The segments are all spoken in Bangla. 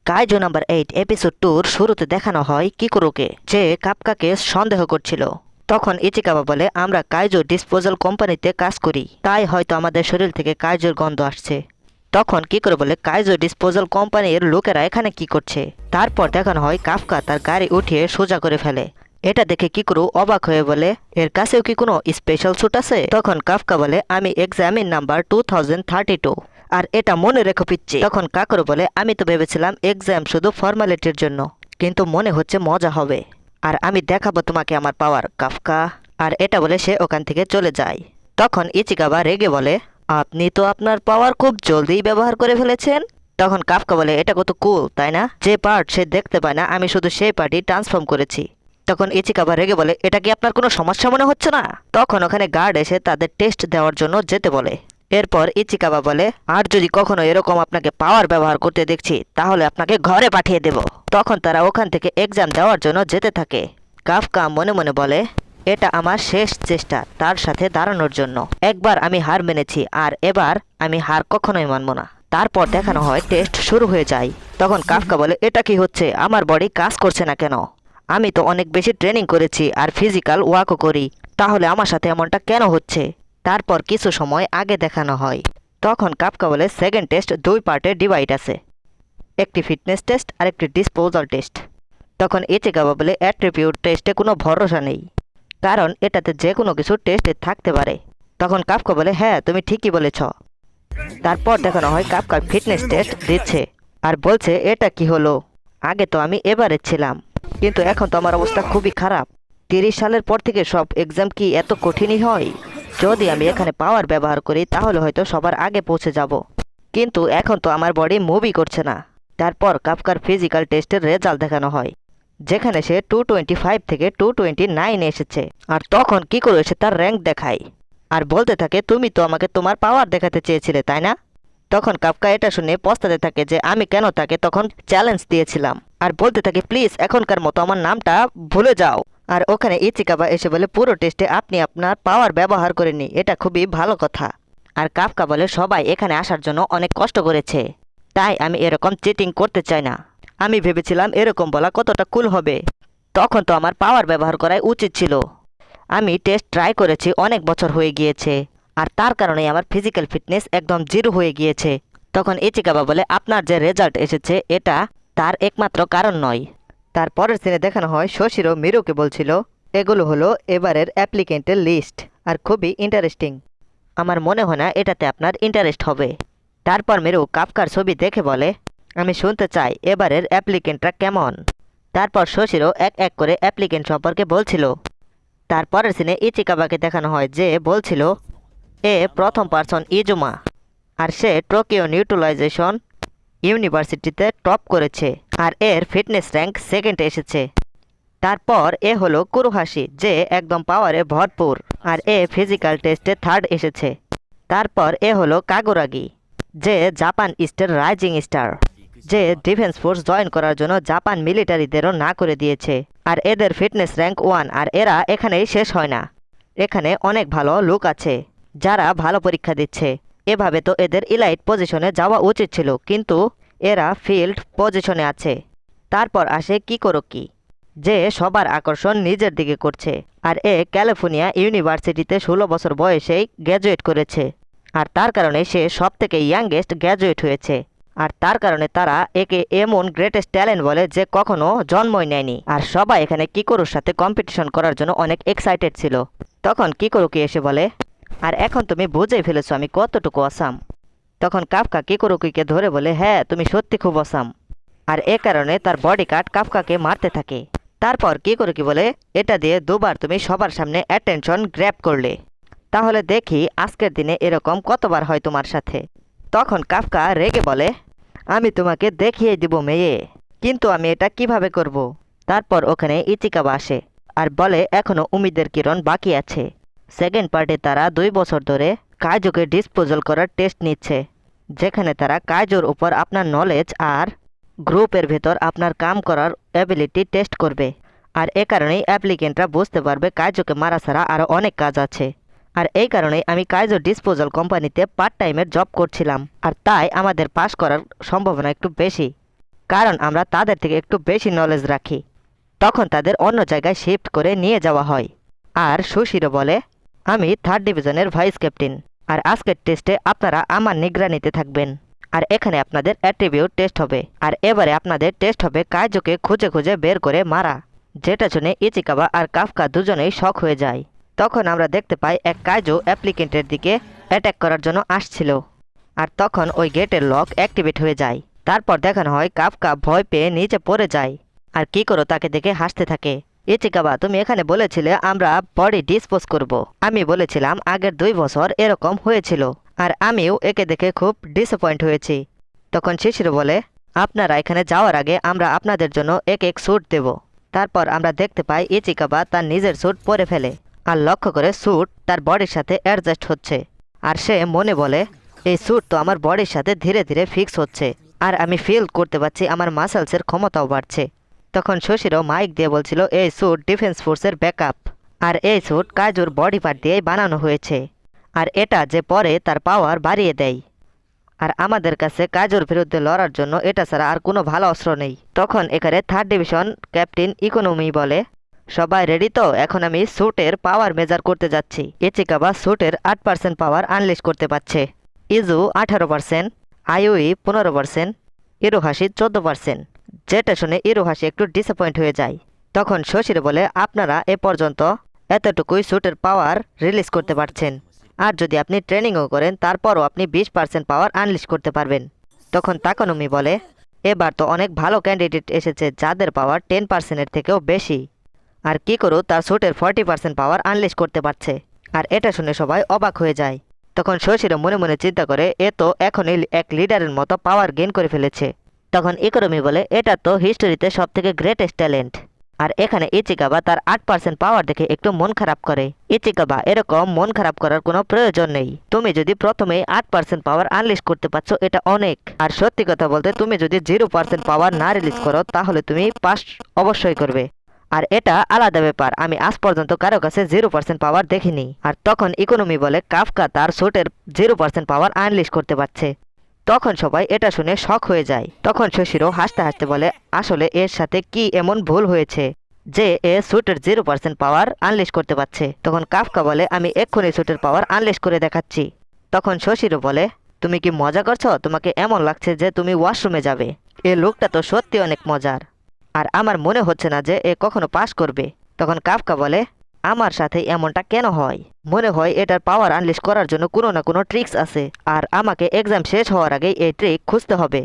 কাইজো নাম্বার 8 এপিসোড 2-র শুরুতে দেখানো হয় কিকুরোকে, যে কাপকাকে সন্দেহ করছিল। তখন ইচিকাবা বলে, আমরা কাইজো ডিসপোজাল কোম্পানিতে কাজ করি, তাই হয়তো আমাদের শরীর থেকে কাইজোর গন্ধ আসছে। তখন কিকুরো বলে, কাইজো ডিসপোজাল কোম্পানির লোকেরা এখানে কি করছে? তারপর দেখানো হয় কাফকা তার গাড়ি উঠিয়ে সোজা করে ফেলে। এটা দেখে কিকুরো অবাক হয়ে বলে, এর কাছেও কি কোনো স্পেশাল স্যুট আছে? তখন কাফকা বলে, আমি এক্সামিন নাম্বার 2032, আর এটা মনে রেখো পিচ্ছি। তখন কাকুরো বলে, আমি তো ভেবেছিলাম এক্সাম শুধু ফর্মালিটির জন্য, কিন্তু মনে হচ্ছে মজা হবে, আর আমি দেখাবো তোমাকে আমার পাওয়ার কাফকা। আর এটা বলে সে ওখান থেকে চলে যায়। তখন ইচিকাবা রেগে বলে, আপনি তো আপনার পাওয়ার খুব জলদি ব্যবহার করে ফেলেছেন। তখন কাফকা বলে, এটা কত কুল তাই না? যে পার্ট সে দেখতে পায় না, আমি শুধু সেই পার্টই ট্রান্সফর্ম করেছি। তখন ইচিকাবা রেগে বলে, এটা কি আপনার কোনো সমস্যা মনে হচ্ছে না? তখন ওখানে গার্ড এসে তাদের টেস্ট দেওয়ার জন্য যেতে বলে। এরপর ইচিকাবা বলে, আর যদি কখনো এরকম আপনাকে পাওয়ার ব্যবহার করতে দেখছি, তাহলে আপনাকে ঘরে পাঠিয়ে দেব। তখন তারা ওখান থেকে এক্সাম দেওয়ার জন্য যেতে থাকে। কাফকা মনে মনে বলে, এটা আমার শেষ চেষ্টা তার সাথে দাঁড়ানোর জন্য। একবার আমি হার মেনেছি, আর এবার আমি হার কখনোই মানব না। তারপর দেখানো হয় টেস্ট শুরু হয়ে যায়। তখন কাফকা বলে, এটা কি হচ্ছে? আমার বডি কাজ করছে না কেন? আমি তো অনেক বেশি ট্রেনিং করেছি আর ফিজিক্যাল ওয়ার্কও করি, তাহলে আমার সাথে এমনটা কেন হচ্ছে? তারপর কিছু সময় আগে দেখানো হয়। তখন কাফকা বলে, সেকেন্ড টেস্ট 2 পার্টে ডিভাইড আছে, একটি ফিটনেস টেস্ট আর একটি ডিসপোজাল টেস্ট। তখন ইচিকাবা বলে, অ্যাট্রিবিউট টেস্টে কোনো ভরসা নেই, কারণ এটাতে যে কোনো কিছু টেস্টে থাকতে পারে। তখন কাফকা বলে, হ্যাঁ তুমি ঠিকই বলেছ। তারপর দেখানো হয় কাফকা ফিটনেস টেস্ট দিচ্ছে আর বলছে, এটা কি হলো? আগে তো আমি এবারে ছিলাম, কিন্তু এখন তো আমার অবস্থা খুবই খারাপ। 30 সালের পর থেকে সব এক্সাম কি এত কঠিনই হয়? যদি আমি এখানে পাওয়ার ব্যবহার করি তাহলে হয়তো সবার আগে পৌঁছে যাব, কিন্তু এখন তো আমার বডি মুভই করছে না। তারপর কাফকার ফিজিক্যাল টেস্টের রেজাল্ট দেখানো হয়, যেখানে সে 225 থেকে 229 এসেছে। আর তখন কি করে সে তার র্যাঙ্ক দেখায় আর বলতে থাকে, তুমি তো আমাকে তোমার পাওয়ার দেখাতে চেয়েছিলে তাই না? তখন কাফকা এটা শুনে পস্তাতে থাকে যে আমি কেন তাকে তখন চ্যালেঞ্জ দিয়েছিলাম, আর বলতে থাকে, প্লিজ এখনকার মতো আমার নামটা ভুলে যাও। আর ওখানে ইচিকাবা এসে বলে, পুরো টেস্টে আপনি আপনার পাওয়ার ব্যবহার করেননি, এটা খুবই ভালো কথা। আর কাফকা বলে, সবাই এখানে আসার জন্য অনেক কষ্ট করেছে, তাই আমি এরকম চিটিং করতে চাই না। আমি ভেবেছিলাম এরকম বলা কতটা কুল হবে, তখন তো আমার পাওয়ার ব্যবহার করাই উচিত ছিল। আমি টেস্ট ট্রাই করেছি, অনেক বছর হয়ে গিয়েছে, আর তার কারণেই আমার ফিজিক্যাল ফিটনেস একদম জিরো হয়ে গিয়েছে। তখন ইচিকাবা বলে, আপনার যে রেজাল্ট এসেছে এটা তার একমাত্র কারণ নয়। তারপরের সিনে দেখানো হয় শশিরো মিরুকে বলছিল, এগুলো হলো এবারের অ্যাপ্লিকেন্টের লিস্ট, আর খুবই ইন্টারেস্টিং। আমার মনে হয় না এটাতে আপনার ইন্টারেস্ট হবে। তারপর মিরু কাফকার ছবি দেখে বলে, আমি শুনতে চাই এবারের অ্যাপ্লিকেন্টরা কেমন। তারপর শশিরো এক এক করে অ্যাপ্লিকেন্ট সম্পর্কে বলছিল। তারপরের সিনে ইচিকাবাকে দেখানো হয়, যে বলছিল, এ প্রথম পার্সন ইজুমা, আর সে টোকিও নিউট্রালাইজেশন ইউনিভার্সিটিতে টপ করেছে, আর এর ফিটনেস র্যাঙ্ক সেকেন্ড এসেছে। তারপর এ হলো কুরুহাশি, যে একদম পাওয়ারে ভরপুর, আর এ ফিজিক্যাল টেস্টে থার্ড এসেছে। তারপর এ হলো কাগুরাগি, যে জাপান ইস্টের রাইজিং স্টার, যে ডিফেন্স ফোর্স জয়েন করার জন্য জাপান মিলিটারিদেরও না করে দিয়েছে, আর এদের ফিটনেস র্যাঙ্ক 1। আর এরা এখানেই শেষ হয় না, এখানে অনেক ভালো লোক আছে যারা ভালো পরীক্ষা দিচ্ছে। এভাবে তো এদের ইলাইট পজিশনে যাওয়া উচিত ছিল, কিন্তু এরা ফিল্ড পজিশনে আছে। তারপর আসে কিকোরোকি, যে সবার আকর্ষণ নিজের দিকে করছে, আর এ ক্যালিফোর্নিয়া ইউনিভার্সিটিতে 16 বছর বয়সেই গ্র্যাজুয়েট করেছে, আর তার কারণে সে সব থেকে ইয়াংগেস্ট গ্র্যাজুয়েট হয়েছে। আর তার কারণে তারা একে এমন গ্রেটেস্ট ট্যালেন্ট বলে যে কখনো জন্মই নেয়নি। আর সবাই এখানে কিকোরোর সাথে কম্পিটিশন করার জন্য অনেক এক্সাইটেড ছিল। তখন কিকোরোকি এসে বলে, আর এখন তুমি বুঝেই ফেলেছো আমি কতটুকু অসাম। তখন কাফকা কিকোরোকিকে ধরে বলে, হ্যাঁ তুমি সত্যি খুব অসাম। আর এ কারণে তার বডি গার্ড কাফকাকে মারতে থাকে। তারপর কিকোরোকি বলে, এটা দিয়ে দুবার তুমি সবার সামনে অ্যাটেনশন গ্র্যাব করলে, তাহলে দেখি আজকের দিনে এরকম কতবার হয় তোমার সাথে। তখন কাফকা রেগে বলে, আমি তোমাকে দেখিয়ে দিব মেয়ে, কিন্তু আমি এটা কিভাবে করব? তারপর ওখানে ইচিকাবা আসে আর বলে, এখনো উম্মিদের কিরণ বাকি আছে। সেকেন্ড পার্টে তারা 2 বছর ধরে কাইজোকে ডিসপোজাল করার টেস্ট নিচ্ছে, যেখানে তারা কাইজোর উপর আপনার নলেজ আর গ্রুপের ভেতর আপনার কাম করার অ্যাবিলিটি টেস্ট করবে। আর এ কারণেই অ্যাপ্লিকেন্টরা বুঝতে পারবে কাইজোকে মারা ছাড়া আরও অনেক কাজ আছে। আর এই কারণেই আমি কাইজো ডিসপোজাল কোম্পানিতে পার্ট টাইমের জব করছিলাম, আর তাই আমাদের পাস করার সম্ভাবনা একটু বেশি। কারণ আমরা তাদের থেকে একটু বেশি নলেজ রাখি। তখন তাদের অন্য জায়গায় শিফট করে নিয়ে যাওয়া হয়। আর সুশিরো বলে, আমি 3rd ডিভিশনের ভাইস ক্যাপ্টেন, আর আজকের টেস্টে আপনারা আমার নিগরানিতে থাকবেন। আর এখানে আপনাদের অ্যাট্রিবিউট টেস্ট হবে, আর এবারে আপনাদের টেস্ট হবে কাইজোকে খুঁজে খুঁজে বের করে মারা। যেটা শুনে ইচিকাবা আর কাফকা দুজনেই শক হয়ে যায়। তখন আমরা দেখতে পাই এক কাইজো অ্যাপ্লিকেন্টের দিকে অ্যাটাক করার জন্য আসছিল, আর তখন ওই গেটের লক অ্যাক্টিভেট হয়ে যায়। তারপর দেখানো হয় কাফকা ভয় পেয়ে নিচে পড়ে যায়, আর কি করো তাকে দেখে হাসতে থাকে। ইচিকাবা, তুমি এখানে বলেছিলে আমরা বডি ডিসপোজ করব। আমি বলেছিলাম আগের 2 বছর এরকম হয়েছিল, আর আমিও একে দেখে খুব ডিসঅ্যাপয়েন্ট হয়েছি। তখন শিশির বলে, আপনারা এখানে যাওয়ার আগে আমরা আপনাদের জন্য এক এক স্যুট দেব। তারপর আমরা দেখতে পাই ইচিকাবা তার নিজের স্যুট পরে ফেলে, আর লক্ষ্য করে স্যুট তার বডির সাথে অ্যাডজাস্ট হচ্ছে। আর সে মনে বলে, এই স্যুট তো আমার বডির সাথে ধীরে ধীরে ফিক্স হচ্ছে, আর আমি ফিল করতে পারছি আমার মাসেলসের ক্ষমতাও বাড়ছে। তখন শশীরও মাইক দিয়ে বলছিল, এই স্যুট ডিফেন্স ফোর্সের ব্যাকআপ, আর এই স্যুট কাইজোর বডি পার্ট দিয়েই বানানো হয়েছে, আর এটা যে পরে তার পাওয়ার বাড়িয়ে দেয়। আর আমাদের কাছে কাইজোর বিরুদ্ধে লড়ার জন্য এটা ছাড়া আর কোনো ভালো অস্ত্র নেই। তখন এখানে 3rd ডিভিশন ক্যাপ্টেন ইকোনমি বলে, সবাই রেডি তো? এখন আমি স্যুটের পাওয়ার মেজার করতে যাচ্ছি। ইচিকাবা স্যুটের 8% পাওয়ার আনলিশ করতে পারছে, ইজু 18%, আইউই 15%, ইরোহাসি 14%। যেটা শুনে ইরোহাসি একটু ডিসঅ্যাপয়েন্ট হয়ে যায়। তখন শশীর বলে, আপনারা এ পর্যন্ত এতটুকুই স্যুটের পাওয়ার রিলিজ করতে পারছেন, আর যদি আপনি ট্রেনিংও করেন তারপরও আপনি 20% পাওয়ার আনলিশ করতে পারবেন। তখন তাকানুমি বলে, এবার তো অনেক ভালো ক্যান্ডিডেট এসেছে যাদের পাওয়ার 10%-এর থেকেও বেশি, আর কি করো তার স্যুটের 40% পাওয়ার আনলিশ করতে পারছে। আর এটা শুনে সবাই অবাক হয়ে যায়। তখন শশীরও মনে মনে চিন্তা করে, এ তো এখনই এক লিডারের মতো পাওয়ার গেইন করে ফেলেছে। তখন ইকোনমি বলে, এটা তো হিস্টোরিতে সবথেকে গ্রেটেস্ট ট্যালেন্ট। আর এখানে ইচিকাবা তার 8% পাওয়ার দেখে একটু মন খারাপ করে। ইচিকাবা, এরকম মন খারাপ করার কোনো প্রয়োজন নেই। তুমি যদি প্রথমেই 8% পাওয়ার আনলিশ করতে পারছো এটা অনেক। আর সত্যি কথা বলতে তুমি যদি 0% পাওয়ার না রিলিজ করো তাহলে তুমি পাস অবশ্যই করবে। আর এটা আলাদা ব্যাপার, আমি আজ পর্যন্ত কারো কাছে 0% পাওয়ার দেখিনি। আর তখন ইকোনমি বলে, কাফকা তার স্যুটের 0% পাওয়ার আনলিশ করতে পারছে। তখন সবাই এটা শুনে শক হয়ে যায়। তখন শশীরও হাসতে হাসতে বলে, আসলে এর সাথে কি এমন ভুল হয়েছে যে এ স্যুটের 0% পাওয়ার আনলিশ করতে পারছে। তখন কাফকা বলে, আমি এক্ষুনি স্যুটের পাওয়ার আনলিশ করে দেখাচ্ছি। তখন শশীরও বলে, তুমি কি মজা করছো? তোমাকে এমন লাগছে যে তুমি ওয়াশরুমে যাবে। এ লোকটা তো সত্যি অনেক মজার, আর আমার মনে হচ্ছে না যে এ কখনো পাস করবে। তখন কাফকা বলে, আমার সাথে এমনটা কেন হয়? মনে হয় এটার পাওয়ার আনলিশ করার জন্য কোনো না কোনো ট্রিক্স আছে, আর আমাকে এক্সাম শেষ হওয়ার আগেই এই ট্রিক খুঁজতে হবে।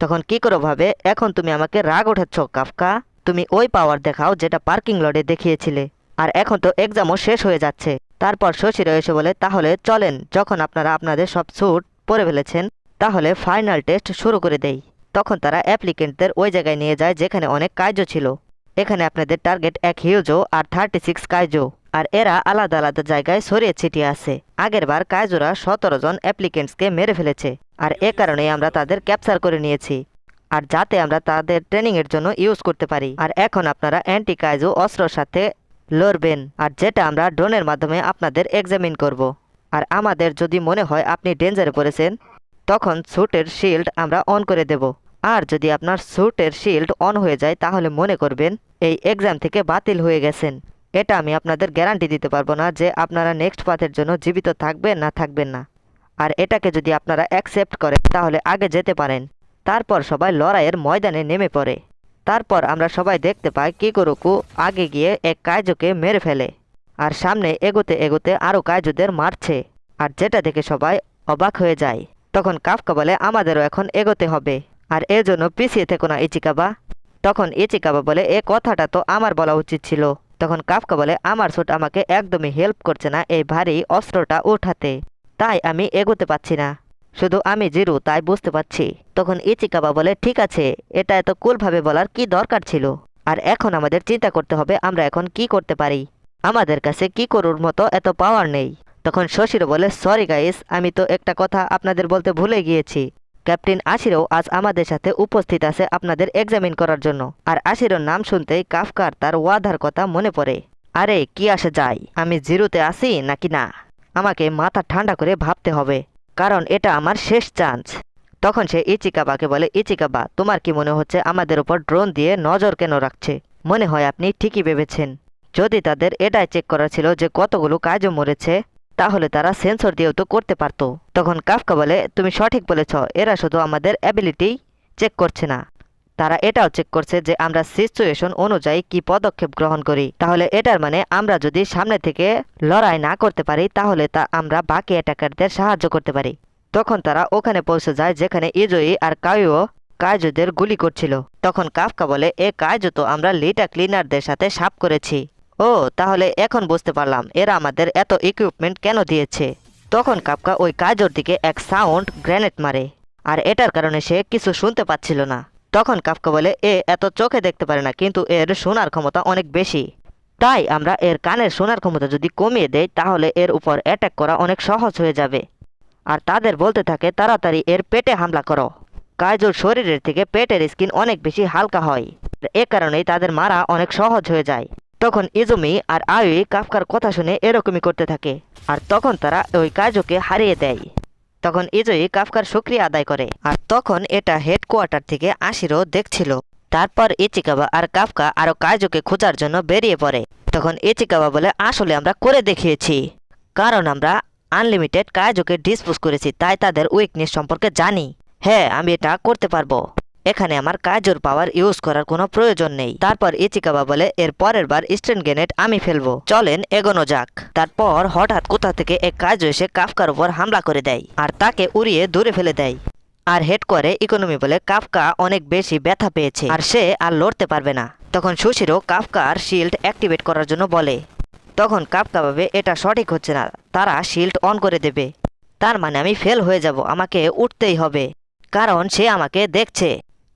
তখন কি করো ভাবে, এখন তুমি আমাকে রাগ ওঠাচ্ছ কাফকা? তুমি ওই পাওয়ার দেখাও যেটা পার্কিং লটে দেখিয়েছিলে, আর এখন তো এক্সামও শেষ হয়ে যাচ্ছে। তারপর শশীরা এসে বলে, তাহলে চলেন, যখন আপনারা আপনাদের সব স্যুট পরে ফেলেছেন তাহলে ফাইনাল টেস্ট শুরু করে দেই। তখন তারা অ্যাপ্লিকেন্টদের ওই জায়গায় নিয়ে যায় যেখানে অনেক কাইজো ছিল। এখানে আপনাদের টার্গেট এক হিউজো আর 36 কাইজো, আর এরা আলাদা আলাদা জায়গায় ছড়িয়ে ছিটিয়ে আছে। আগেরবার কাইজোরা 17 জন অ্যাপ্লিকেন্টসকে মেরে ফেলেছে, আর এ কারণেই আমরা তাদের ক্যাপচার করে নিয়েছি, আর যাতে আমরা তাদের ট্রেনিংয়ের জন্য ইউজ করতে পারি। আর এখন আপনারা অ্যান্টি কাইজো অস্ত্রের সাথে লড়বেন, আর যেটা আমরা ড্রোনের মাধ্যমে আপনাদের এক্সামিন করব। আর আমাদের যদি মনে হয় আপনি ডেঞ্জারে পড়েছেন তখন স্যুটের শিল্ড আমরা অন করে দেব। আর যদি আপনার স্যুটের শিল্ড অন হয়ে যায় তাহলে মনে করবেন এই এক্সাম থেকে বাতিল হয়ে গেছেন। এটা আমি আপনাদের গ্যারান্টি দিতে পারবো না যে আপনারা নেক্সট পাথের জন্য জীবিত থাকবেন না থাকবেন না। আর এটাকে যদি আপনারা অ্যাকসেপ্ট করেন তাহলে আগে যেতে পারেন। তারপর সবাই লড়াইয়ের ময়দানে নেমে পড়ে। তারপর আমরা সবাই দেখতে পাই কিকুরুকু আগে গিয়ে এক কাইজোকে মেরে ফেলে, আর সামনে এগোতে এগোতে আরও কাইজোদের মারছে, আর যেটা দেখে সবাই অবাক হয়ে যায়। তখন কাফকা বলে, আমাদেরও এখন এগোতে হবে, আর এর জন্য পিছিয়ে থেকো না ইচিকাবা। তখন ইচিকাবা বলে, এ কথাটা তো আমার বলা উচিত ছিল। তখন কাফকা বলে, আমার স্যুট আমাকে একদমই হেল্প করছে না এই ভারী অস্ত্রটা উঠাতে, তাই আমি এগোতে পাচ্ছি না। শুধু আমি জিরু, তাই বুঝতে পারছি। তখন ইচিকাবা বলে, ঠিক আছে, এটা এত কুলভাবে বলার কি দরকার ছিল? আর এখন আমাদের চিন্তা করতে হবে আমরা এখন কি করতে পারি। আমাদের কাছে কি করুর মতো এত পাওয়ার নেই। তখন শশীর বলে, সরি গাইস, আমি তো একটা কথা আপনাদের বলতে ভুলে গিয়েছি। ক্যাপ্টেন আশিরও আজ আমাদের সাথে উপস্থিত আছে আপনাদের এক্সামিন করার জন্য। আর আশিরোর নাম শুনতেই কাফকার তার ওয়াদার কথা মনে পড়ে। আরে কি আসে যায়, আমি জিরোতে আসি নাকি না, আমাকে মাথা ঠান্ডা করে ভাবতে হবে, কারণ এটা আমার শেষ চান্স। তখন সে ইচিকাবাকে বলে, ইচিকাবা, তোমার কি মনে হচ্ছে আমাদের উপর ড্রোন দিয়ে নজর কেন রাখছে? মনে হয় আপনি ঠিকই ভেবেছেন। যদি তাদের এটাই চেক করা ছিল যে কতগুলো কাইজো মরেছে, তাহলে তারা সেন্সর দিয়েও তো করতে পারতো। তখন কাফকা বলে, তুমি সঠিক বলেছ, এরা শুধু আমাদের অ্যাবিলিটি চেক করছে না, তারা এটাও চেক করছে যে আমরা সিচুয়েশন অনুযায়ী কি পদক্ষেপ গ্রহণ করি। তাহলে এটার মানে আমরা যদি সামনে থেকে লড়াই না করতে পারি, তাহলে তা আমরা বাকি অ্যাটাকারদের সাহায্য করতে পারি। তখন তারা ওখানে পৌঁছে যায় যেখানে ইজোই আর কাইও কাইজোদের গুলি করছিল। তখন কাফকা বলে, এ কাইজো তো আমরা লিটা ক্লিনারদের সাথে সাপ করেছি। ও, তাহলে এখন বুঝতে পারলাম এরা আমাদের এত ইকুইপমেন্ট কেন দিয়েছে। তখন কাফকা ওই কাইজোর দিকে এক সাউন্ড গ্রেনেড মারে, আর এটার কারণে সে কিছু শুনতে পাচ্ছিল না। তখন কাফকা বলে, এ এত চোখে দেখতে পারে না, কিন্তু এর শোনার ক্ষমতা অনেক বেশি। তাই আমরা এর কানের শোনার ক্ষমতা যদি কমিয়ে দেই, তাহলে এর উপর অ্যাটাক করা অনেক সহজ হয়ে যাবে। আর তাদের বলতে থাকে, তাড়াতাড়ি এর পেটে হামলা করো। কাইজোর শরীরের থেকে পেটের স্কিন অনেক বেশি হালকা হয়, এ কারণেই তাদের মারা অনেক সহজ হয়ে যায়। তখন ইজুমি আর আয়ুই কাফকার কথা শুনে এরকমই করতে থাকে, আর তখন তারা ওই কাইজোকে হারিয়ে দেয়। তখন ইজুই কাফকার শুকরিয়া আদায় করে, আর তখন এটা হেডকোয়ার্টার থেকে আশিরও দেখছিল। তারপর ইচিকাবা আর কাফকা আরো কাইজোকে খোঁজার জন্য বেরিয়ে পড়ে। তখন ইচিকাবা বলে, আসলে আমরা করে দেখিয়েছি, কারণ আমরা আনলিমিটেড কাইজোকে ডিসপোজ করেছি, তাই তাদের উইকনেস সম্পর্কে জানি। হ্যাঁ, আমি এটা করতে পারবো, এখানে আমার কাইজোর পাওয়ার ইউজ করার কোনো প্রয়োজন নেই। তারপর ইচিকাবা বলে, এর পরের বার স্ট্যান্ড গ্রেনেড আমি ফেলবো, চলেন এগোনো যাক। তারপর হঠাৎ কোথা থেকে এক কাইজো এসে কাফকার উপর হামলা করে দেয়, আর তাকে উড়িয়ে দূরে ফেলে দেয়। আর হেড করে ইকোনমি বলে, কাফকা অনেক বেশি ব্যথা পেয়েছে আর সে আর লড়তে পারবে না। তখন সুশিরো কাফকার শিল্ড অ্যাক্টিভেট করার জন্য বলে। তখন কাফকা ভাবে এটা সঠিক হচ্ছে না, তারা শিল্ড অন করে দেবে, তার মানে আমি ফেল হয়ে যাব, আমাকে উঠতেই হবে, কারণ সে আমাকে দেখছে,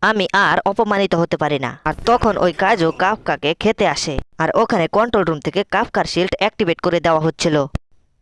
আমি আর অপমানিত হতে পারি না। আর তখন ওই কাইজো কাফকাকে খেতে আসে, আর ওখানে কন্ট্রোল রুম থেকে কাফকার শিল্ড অ্যাক্টিভেট করে দেওয়া হচ্ছিল।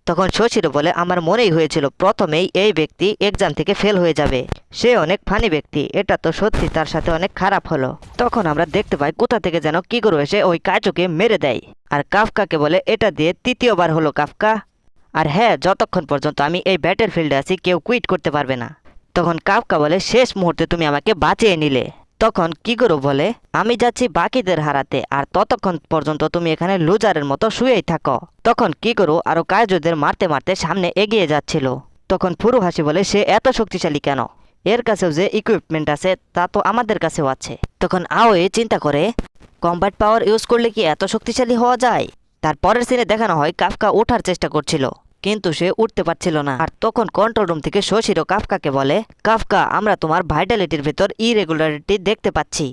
তখন শশিরও বলে, আমার মনেই হয়েছিল প্রথমেই এই ব্যক্তি এক্সাম থেকে ফেল হয়ে যাবে, সে অনেক ফানি ব্যক্তি, এটা তো সত্যি তার সাথে অনেক খারাপ হলো। তখন আমরা দেখতে পাই কোথা থেকে যেন কিগোরো এসে ওই কাইজোকে মেরে দেয়, আর কাফকাকে বলে, এটা দিয়ে তৃতীয়বার হলো কাফকা, আর হ্যাঁ, যতক্ষণ পর্যন্ত আমি এই ব্যাটেল ফিল্ডে আছি কেউ কুইট করতে পারবে না। তখন কাফকা বলে, শেষ মুহূর্তে তুমি আমাকে বাঁচিয়ে নিলে। তখন কিগোরো বলে, আমি যাচ্ছি বাকিদের হারাতে, আর ততক্ষণ পর্যন্ত তুমি এখানে লুজারের মতো শুয়েই থাকো। তখন কিগোরো আরো কাইজোদের মারতে মারতে সামনে এগিয়ে যাচ্ছিল। তখন ফুরুহাসি বলে, সে এত শক্তিশালী কেন, এর কাছেও যে ইকুইপমেন্ট আছে তা তো আমাদের কাছেও আছে। তখন আওয়ে চিন্তা করে, কম্ব্যাট পাওয়ার ইউজ করলে কি এত শক্তিশালী হওয়া যায়? তারপরের সিনে দেখানো হয় কাফকা ওঠার চেষ্টা করছিল, কিন্তু সে উঠতে পারছিল না। আর তখন কন্ট্রোল রুম থেকে শশিরো কাফকাকে বলে, কাফকা, আমরা তোমার ভাইটালিটির ভেতর ইরেগুলারিটি দেখতে পাচ্ছি,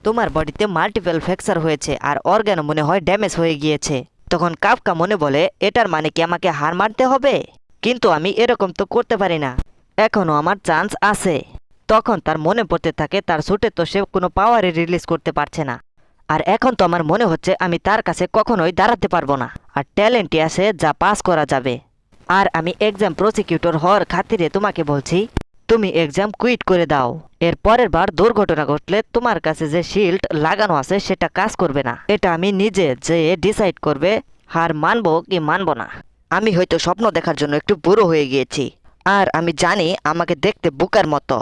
তোমার বডিতে মাল্টিপল ফ্র্যাকচার হয়েছে আর অর্গানও মনে হয় ড্যামেজ হয়ে গিয়েছে। তখন কাফকা মনে বলে, এটার মানে কি আমাকে হার মারতে হবে? কিন্তু আমি এরকম তো করতে পারি না, এখনও আমার চান্স আছে। তখন তার মনে পড়তে থাকে তার স্যুটে তো সে কোনো পাওয়ারই রিলিজ করতে পারছে না, আর এখন তো আমার মনে হচ্ছে আমি তার কাছে কখনোই দাঁড়াতে পারবো না, আর ট্যালেন্টই আছে যা পাস করা যাবে। আর আমি এক্সাম প্রসিকিউটর হওয়ার খাতিরে তোমাকে বলছি, তুমি এক্সাম কুইট করে দাও, এর পরের বার দুর্ঘটনা ঘটলে তোমার কাছে যে শিল্ড লাগানো আছে সেটা কাজ করবে না, এটা আমি নিজে যে ডিসাইড করবে হার মানবো কি মানবো না। আমি হয়তো স্বপ্ন দেখার জন্য একটু বুড়ো হয়ে গিয়েছি, আর আমি জানি আমাকে দেখতে বোকার মতো,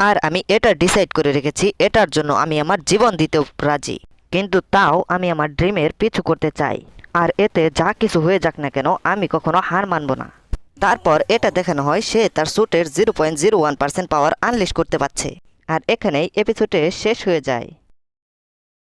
আর আমি এটা ডিসাইড করে রেখেছি এটার জন্য আমি আমার জীবন দিতেও রাজি, কিন্তু তাও আমি আমার ড্রিমের পিছু করতে চাই, আর এতে যা কিছু হয়ে যাক না কেন আমি কখনো হার মানব না। তারপর এটা দেখানো হয় সে তার স্যুটের 0.01% পাওয়ার আনলিশ করতে পারছে, আর এখানেই এপিসোডে শেষ হয়ে যায়।